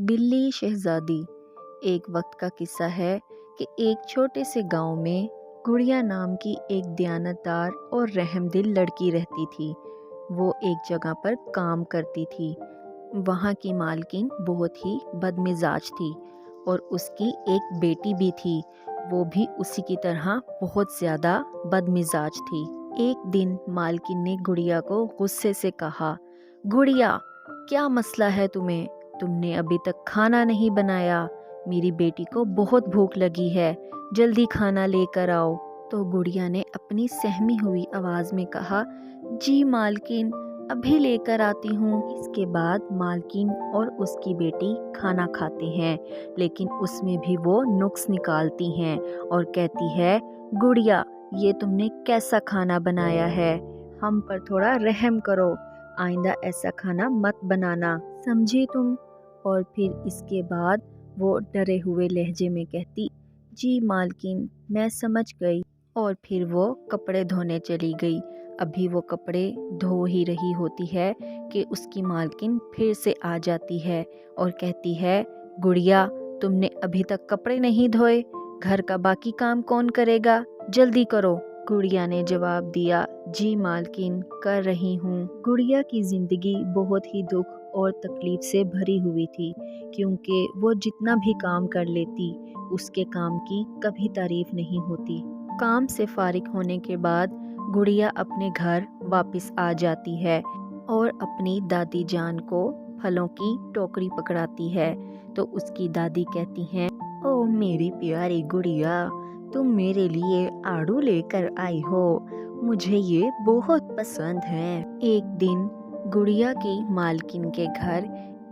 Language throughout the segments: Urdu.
بلی شہزادی۔ ایک وقت کا قصہ ہے کہ ایک چھوٹے سے گاؤں میں گڑیا نام کی ایک دیانتدار اور رحم دل لڑکی رہتی تھی۔ وہ ایک جگہ پر کام کرتی تھی۔ وہاں کی مالکن بہت ہی بد مزاج تھی اور اس کی ایک بیٹی بھی تھی، وہ بھی اسی کی طرح بہت زیادہ بد مزاج تھی۔ ایک دن مالکن نے گڑیا کو غصے سے کہا، گڑیا، کیا مسئلہ ہے تمہیں؟ تم نے ابھی تک کھانا نہیں بنایا۔ میری بیٹی کو بہت بھوک لگی ہے، جلدی کھانا لے کر آؤ۔ تو گڑیا نے اپنی سہمی ہوئی آواز میں کہا، جی مالکن، ابھی لے کر آتی ہوں۔ اس کے بعد مالکن اور اس کی بیٹی کھانا کھاتے ہیں، لیکن اس میں بھی وہ نقص نکالتی ہیں اور کہتی ہے، گڑیا، یہ تم نے کیسا کھانا بنایا ہے؟ ہم پر تھوڑا رحم کرو، آئندہ ایسا کھانا مت بنانا، سمجھی تم؟ اور پھر اس کے بعد وہ ڈرے ہوئے لہجے میں کہتی، جی مالکن، میں سمجھ گئی۔ اور پھر وہ کپڑے دھونے چلی گئی۔ ابھی وہ کپڑے دھو ہی رہی ہوتی ہے کہ اس کی مالکن پھر سے آ جاتی ہے اور کہتی ہے، گڑیا، تم نے ابھی تک کپڑے نہیں دھوئے، گھر کا باقی کام کون کرے گا؟ جلدی کرو۔ گڑیا نے جواب دیا، جی مالکن، کر رہی ہوں۔ گڑیا کی زندگی بہت ہی دکھ اور تکلیف سے بھری ہوئی تھی، کیونکہ وہ جتنا بھی کام کر لیتی، اس کے کام کی کبھی تعریف نہیں ہوتی۔ کام سے فارغ ہونے کے بعد گڑیا اپنے گھر واپس آ جاتی ہے اور اپنی دادی جان کو پھلوں کی ٹوکری پکڑاتی ہے تو اس کی دادی کہتی ہیں، او میری پیاری گڑیا، تم میرے لیے آڑو لے کر آئی ہو، مجھے یہ بہت پسند ہے۔ ایک دن گڑیا کی مالکن کے گھر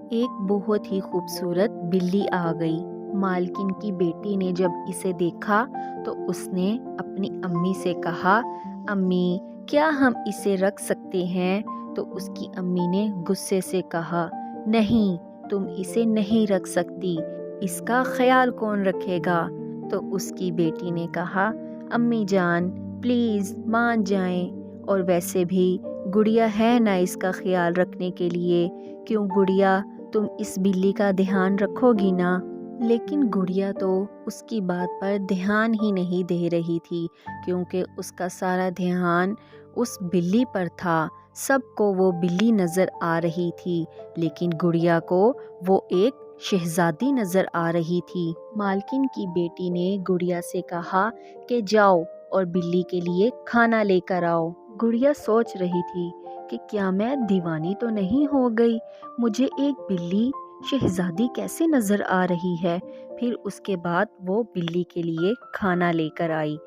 ایک بہت ہی خوبصورت بلی آ گئی۔ مالکن کی بیٹی نے جب اسے دیکھا تو اس نے اپنی امی سے کہا، امی، کیا ہم اسے رکھ سکتے ہیں؟ تو اس کی امی نے غصے سے کہا، نہیں، تم اسے نہیں رکھ سکتی، اس کا خیال کون رکھے گا؟ تو اس کی بیٹی نے کہا، امی جان، پلیز مان جائیں، اور ویسے بھی گڑیا ہے نا اس کا خیال رکھنے کے لیے، کیوں گڑیا، تم اس بلی کا دھیان رکھو گی نا؟ لیکن گڑیا تو اس کی بات پر دھیان ہی نہیں دے رہی تھی، کیونکہ اس کا سارا دھیان اس بلی پر تھا۔ سب کو وہ بلی نظر آ رہی تھی، لیکن گڑیا کو وہ ایک شہزادی نظر آ رہی تھی۔ مالکن کی بیٹی نے گڑیا سے کہا کہ جاؤ اور بلی کے لیے کھانا لے کر آؤ۔ گڑیا سوچ رہی تھی کہ کیا میں دیوانی تو نہیں ہو گئی؟ مجھے ایک بلی شہزادی کیسے نظر آ رہی ہے؟ پھر اس کے بعد وہ بلی کے لیے کھانا لے کر آئی،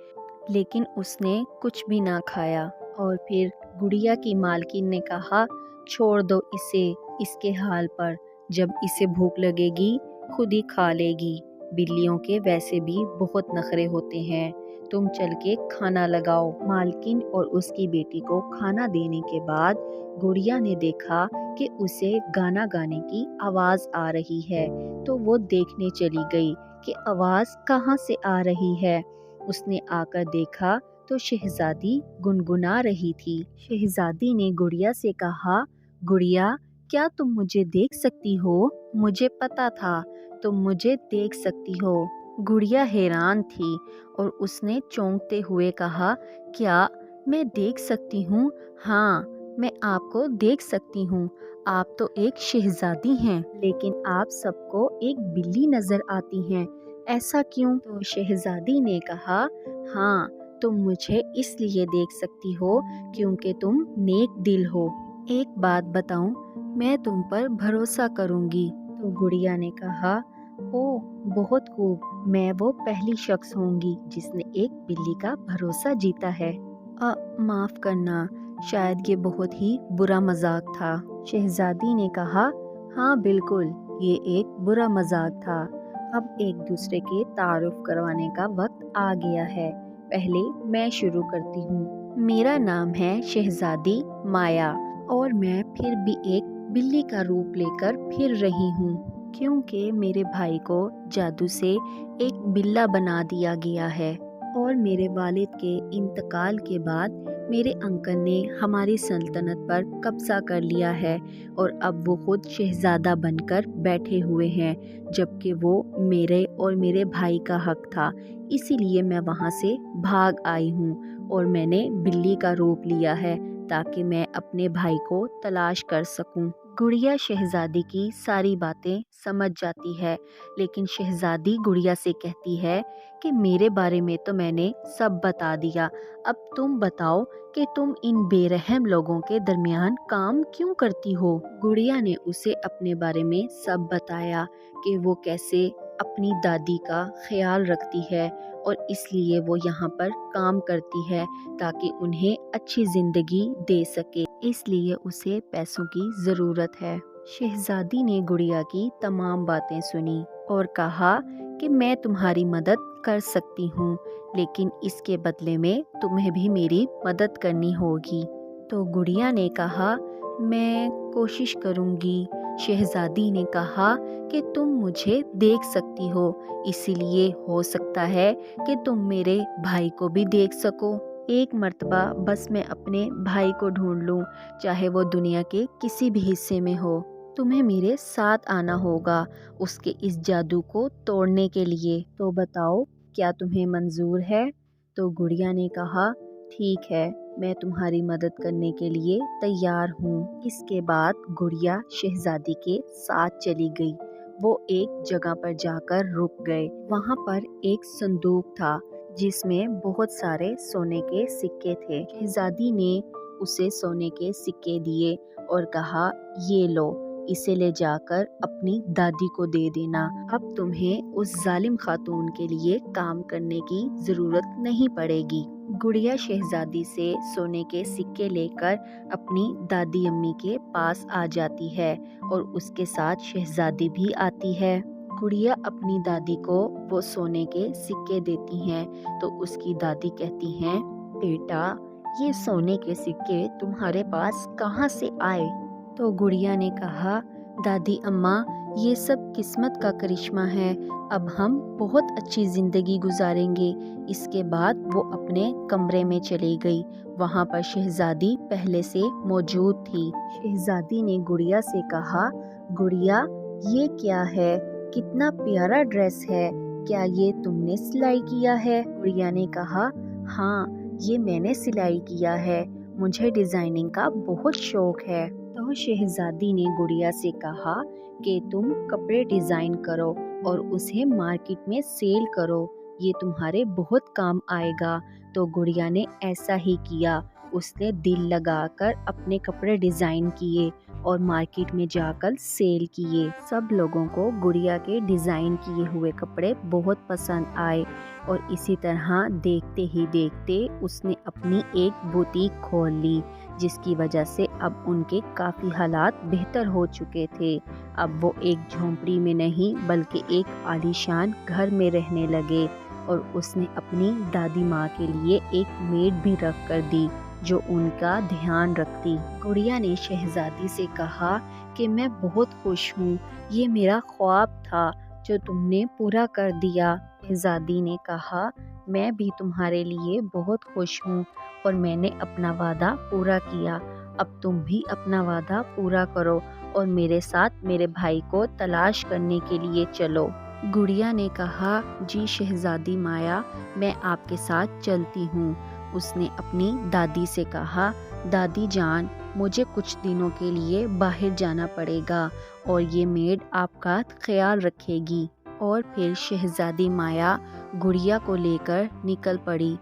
لیکن اس نے کچھ بھی نہ کھایا۔ اور پھر گڑیا کی مالکن نے کہا، چھوڑ دو اسے اس کے حال پر، جب اسے بھوک لگے گی خود ہی کھا لے گی، بلیوں کے ویسے بھی بہت نخرے ہوتے ہیں، تم چل کے کھانا لگاؤ۔ مالکن اور اس کی بیٹی کو کھانا دینے کے بعد گڑیا نے دیکھا کہ اسے گانا گانے کی آواز آ رہی ہے، تو وہ دیکھنے چلی گئی کہ آواز کہاں سے آ رہی ہے۔ اس نے آ کر دیکھا تو شہزادی گنگنا رہی تھی۔ شہزادی نے گڑیا سے کہا، گڑیا، کیا تم مجھے دیکھ سکتی ہو؟ مجھے پتا تھا تم مجھے دیکھ سکتی ہو۔ گڑیا حیران تھی اور اس نے چونکتے ہوئے کہا، کیا میں دیکھ سکتی ہوں؟ ہاں، میں آپ کو دیکھ سکتی ہوں، آپ تو ایک شہزادی ہیں، لیکن آپ سب کو ایک بلی نظر آتی ہیں، ایسا کیوں؟ تو شہزادی نے کہا، ہاں، تم مجھے اس لیے دیکھ سکتی ہو کیونکہ تم نیک دل ہو۔ ایک بات بتاؤں، میں تم پر بھروسہ کروں گی۔ تو گڑیا نے کہا، او بہت خوب، میں وہ پہلی شخص ہوں گی جس نے ایک بلی کا بھروسہ جیتا ہے۔ معاف کرنا، شاید یہ بہت ہی برا مذاق تھا۔ شہزادی نے کہا، ہاں بالکل، یہ ایک برا مذاق تھا، اب ایک دوسرے کے تعارف کروانے کا وقت آ گیا ہے۔ پہلے میں شروع کرتی ہوں۔ میرا نام ہے شہزادی مایا اور میں پھر بھی ایک بلی کا روپ لے کر پھر رہی ہوں، کیونکہ میرے بھائی کو جادو سے ایک بلا بنا دیا گیا ہے اور میرے والد کے انتقال کے بعد میرے انکل نے ہماری سلطنت پر قبضہ کر لیا ہے اور اب وہ خود شہزادہ بن کر بیٹھے ہوئے ہیں، جبکہ وہ میرے اور میرے بھائی کا حق تھا۔ اسی لیے میں وہاں سے بھاگ آئی ہوں اور میں نے بلی کا روپ لیا ہے تاکہ میں اپنے بھائی کو تلاش کر سکوں۔ گڑیا شہزادی کی ساری باتیں سمجھ جاتی ہے، لیکن شہزادی گڑیا سے کہتی ہے کہ میرے بارے میں تو میں نے سب بتا دیا، اب تم بتاؤ کہ تم ان بے رحم لوگوں کے درمیان کام کیوں کرتی ہو؟ گڑیا نے اسے اپنے بارے میں سب بتایا کہ وہ کیسے اپنی دادی کا خیال رکھتی ہے اور اس لیے وہ یہاں پر کام کرتی ہے تاکہ انہیں اچھی زندگی دے سکے، اس لیے اسے پیسوں کی ضرورت ہے۔ شہزادی نے گڑیا کی تمام باتیں سنی اور کہا کہ میں تمہاری مدد کر سکتی ہوں، لیکن اس کے بدلے میں تمہیں بھی میری مدد کرنی ہوگی۔ تو گڑیا نے کہا میں کوشش کروں گی۔ شہزادی نے کہا کہ تم مجھے دیکھ سکتی ہو، اسی لیے ہو سکتا ہے کہ تم میرے بھائی کو بھی دیکھ سکو۔ ایک مرتبہ بس میں اپنے بھائی کو ڈھونڈ لوں، چاہے وہ دنیا کے کسی بھی حصے میں ہو۔ تمہیں میرے ساتھ آنا ہوگا اس کے اس جادو کو توڑنے کے لیے۔ تو بتاؤ کیا تمہیں منظور ہے؟ تو گڑیا نے کہا ٹھیک ہے، میں تمہاری مدد کرنے کے لیے تیار ہوں۔ اس کے بعد گڑیا شہزادی کے ساتھ چلی گئی۔ وہ ایک جگہ پر جا کر رک گئے۔ وہاں پر ایک صندوق تھا جس میں بہت سارے سونے کے سکے تھے۔ شہزادی نے اسے سونے کے سکے دیے اور کہا یہ لو، اسے لے جا کر اپنی دادی کو دے دینا، اب تمہیں اس ظالم خاتون کے لیے کام کرنے کی ضرورت نہیں پڑے گی۔ گڑیا شہزادی سے سونے کے سکے لے کر اپنی دادی امی کے پاس آ جاتی ہے اور اس کے ساتھ شہزادی بھی آتی ہے۔ گڑیا اپنی دادی کو وہ سونے کے سکے دیتی ہیں تو اس کی دادی کہتی ہیں بیٹا یہ سونے کے سکے تمہارے پاس کہاں سے آئے؟ تو گڑیا نے کہا دادی اماں یہ سب قسمت کا کرشمہ ہے، اب ہم بہت اچھی زندگی گزاریں گے۔ اس کے بعد وہ اپنے کمرے میں چلی گئی۔ وہاں پر شہزادی پہلے سے موجود تھی۔ شہزادی نے گڑیا سے کہا گڑیا یہ کیا ہے؟ کتنا پیارا ڈریس ہے، کیا یہ تم نے سلائی کیا ہے؟ گڑیا نے کہا ہاں یہ میں نے سلائی کیا ہے، مجھے ڈیزائننگ کا بہت شوق ہے۔ تو شہزادی نے گڑیا سے کہا کہ تم کپڑے ڈیزائن کرو اور اسے مارکیٹ میں سیل کرو، یہ تمہارے بہت کام آئے گا۔ تو گڑیا نے ایسا ہی کیا، اس نے دل لگا کر اپنے کپڑے ڈیزائن کیے اور مارکیٹ میں جا کر سیل کیے۔ سب لوگوں کو گڑیا کے ڈیزائن کیے ہوئے کپڑے بہت پسند آئے اور اسی طرح دیکھتے ہی دیکھتے اس نے اپنی ایک بوتیک کھول لی، جس کی وجہ سے اب ان کے کافی حالات بہتر ہو چکے تھے۔ اب وہ ایک جھونپڑی میں نہیں بلکہ ایک عالیشان گھر میں رہنے لگے اور اس نے اپنی دادی ماں کے لیے ایک میڈ بھی رکھ کر دی جو ان کا دھیان رکھتی۔ گڑیا نے شہزادی سے کہا کہ میں بہت خوش ہوں، یہ میرا خواب تھا جو تم نے پورا کر دیا۔ شہزادی نے کہا میں بھی تمہارے لیے بہت خوش ہوں اور میں نے اپنا وعدہ پورا کیا، اب تم بھی اپنا وعدہ پورا کرو اور میرے ساتھ میرے بھائی کو تلاش کرنے کے لیے چلو۔ گڑیا نے کہا جی شہزادی مایا میں آپ کے ساتھ چلتی ہوں۔ اس نے اپنی دادی سے کہا دادی جان مجھے کچھ دنوں کے لیے باہر جانا پڑے گا اور یہ میڈ آپ کا خیال رکھے گی۔ اور پھر شہزادی مایا گڑیا کو لے کر نکل پڑی۔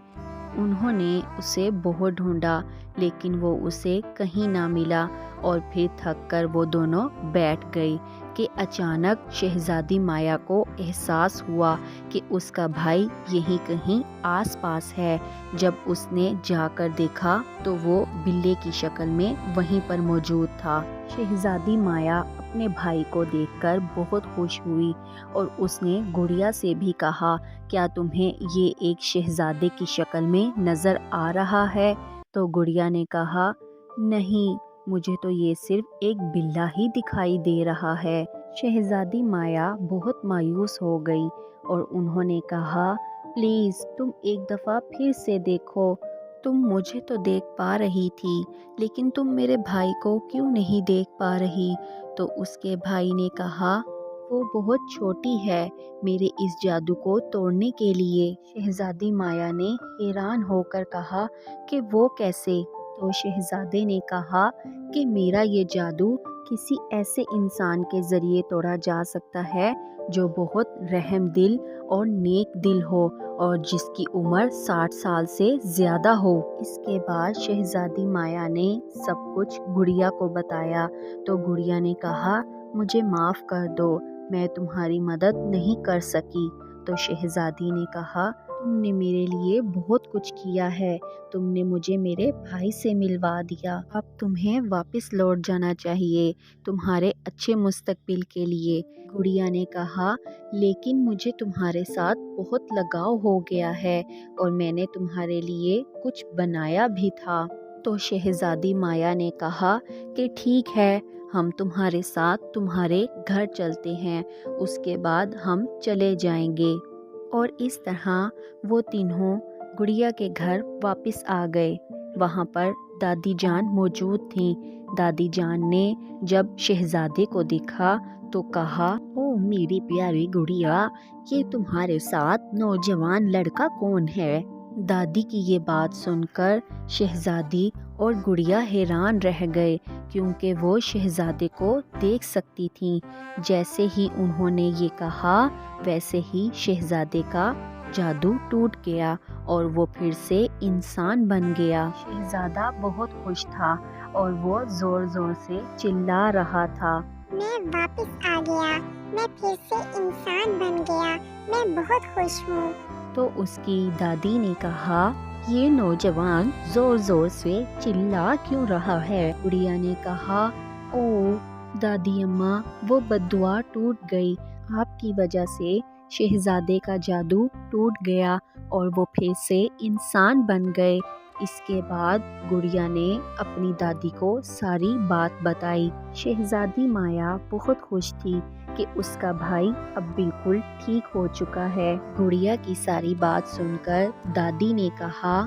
انہوں نے اسے بہت ڈھونڈا لیکن وہ اسے کہیں نہ ملا اور پھر تھک کر وہ دونوں بیٹھ گئی کہ اچانک شہزادی مایا کو احساس ہوا کہ اس کا بھائی یہیں کہیں آس پاس ہے۔ جب اس نے جا کر دیکھا تو وہ بلے کی شکل میں وہیں پر موجود تھا۔ شہزادی مایا اپنے بھائی کو دیکھ کر بہت خوش ہوئی اور اس نے گڑیا سے بھی کہا کیا تمہیں یہ ایک شہزادے کی شکل میں نظر آ رہا ہے؟ تو گڑیا نے کہا نہیں مجھے تو یہ صرف ایک بلہ ہی دکھائی دے رہا ہے۔ شہزادی مایا بہت مایوس ہو گئی اور انہوں نے کہا پلیز تم ایک دفعہ پھر سے دیکھو تم مجھے تو دیکھ پا رہی تھی لیکن تم میرے بھائی کو کیوں نہیں دیکھ پا رہی؟ تو اس کے بھائی نے کہا وہ بہت چھوٹی ہے میرے اس جادو کو توڑنے کے لیے۔ شہزادی مایا نے حیران ہو کر کہا کہ وہ کیسے؟ تو شہزادے نے کہا کہ میرا یہ جادو کسی ایسے انسان کے ذریعے توڑا جا سکتا ہے جو بہت رحم دل اور نیک دل ہو اور جس کی عمر 60 سال سے زیادہ ہو۔ اس کے بعد شہزادی مایا نے سب کچھ گڑیا کو بتایا تو گڑیا نے کہا مجھے معاف کر دو، میں تمہاری مدد نہیں کر سکی۔ تو شہزادی نے کہا تم نے میرے لیے بہت کچھ کیا ہے، تم نے مجھے میرے بھائی سے ملوا دیا، اب تمہیں واپس لوٹ جانا چاہیے تمہارے اچھے مستقبل کے لیے۔ گڑیا نے کہا لیکن مجھے تمہارے ساتھ بہت لگاؤ ہو گیا ہے اور میں نے تمہارے لیے کچھ بنایا بھی تھا۔ تو شہزادی مایا نے کہا کہ ٹھیک ہے، ہم تمہارے ساتھ تمہارے گھر چلتے ہیں، اس کے بعد ہم چلے جائیں گے۔ اور اس طرح وہ تینوں گڑیا کے گھر واپس آ گئے۔ وہاں پر دادی جان موجود تھیں۔ دادی جان نے جب شہزادے کو دیکھا تو کہا او میری پیاری گڑیا، یہ تمہارے ساتھ نوجوان لڑکا کون ہے؟ دادی کی یہ بات سن کر شہزادی اور گڑیا حیران رہ گئے کیونکہ وہ شہزادے کو دیکھ سکتی تھیں۔ جیسے ہی انہوں نے یہ کہا ویسے ہی شہزادے کا جادو ٹوٹ گیا اور وہ پھر سے انسان بن گیا۔ شہزادہ بہت خوش تھا اور وہ زور زور سے چلا رہا تھا میں واپس آ گیا، میں پھر سے انسان بن گیا، میں بہت خوش ہوں۔ تو اس کی دادی نے کہا یہ نوجوان زور زور سے چلا کیوں رہا ہے؟ گڑیا نے کہا او دادی اماں، وہ بددعا ٹوٹ گئی، آپ کی وجہ سے شہزادے کا جادو ٹوٹ گیا اور وہ پھر سے انسان بن گئے۔ اس کے بعد گڑیا نے اپنی دادی کو ساری بات بتائی۔ شہزادی مایا بہت خوش تھی کہ اس کا بھائی اب بالکل ٹھیک ہو چکا ہے۔ گڑیا کی ساری بات سن کر دادی نے کہا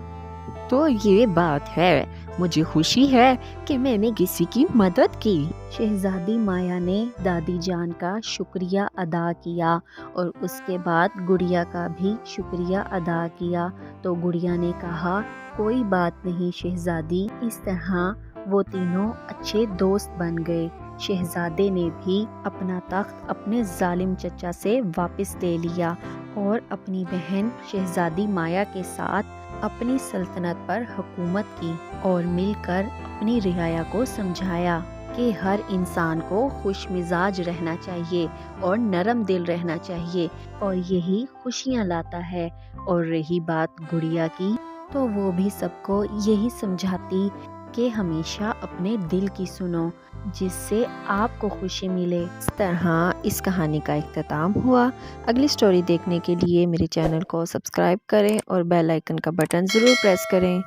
تو یہ بات ہے، مجھے خوشی ہے کہ میں نے کسی کی مدد کی۔ شہزادی مایا نے دادی جان کا شکریہ ادا کیا اور اس کے بعد گڑیا کا بھی شکریہ ادا کیا۔ تو گڑیا نے کہا کوئی بات نہیں شہزادی۔ اس طرح وہ تینوں اچھے دوست بن گئے۔ شہزادے نے بھی اپنا تخت اپنے ظالم چچا سے واپس لے لیا اور اپنی بہن شہزادی مایا کے ساتھ اپنی سلطنت پر حکومت کی اور مل کر اپنی رعایا کو سمجھایا کہ ہر انسان کو خوش مزاج رہنا چاہیے اور نرم دل رہنا چاہیے اور یہی خوشیاں لاتا ہے۔ اور رہی بات گڑیا کی تو وہ بھی سب کو یہی سمجھاتی کہ ہمیشہ اپنے دل کی سنو جس سے آپ کو خوشی ملے۔ اس طرح اس کہانی کا اختتام ہوا۔ اگلی سٹوری دیکھنے کے لیے میرے چینل کو سبسکرائب کریں اور بیل آئیکن کا بٹن ضرور پریس کریں۔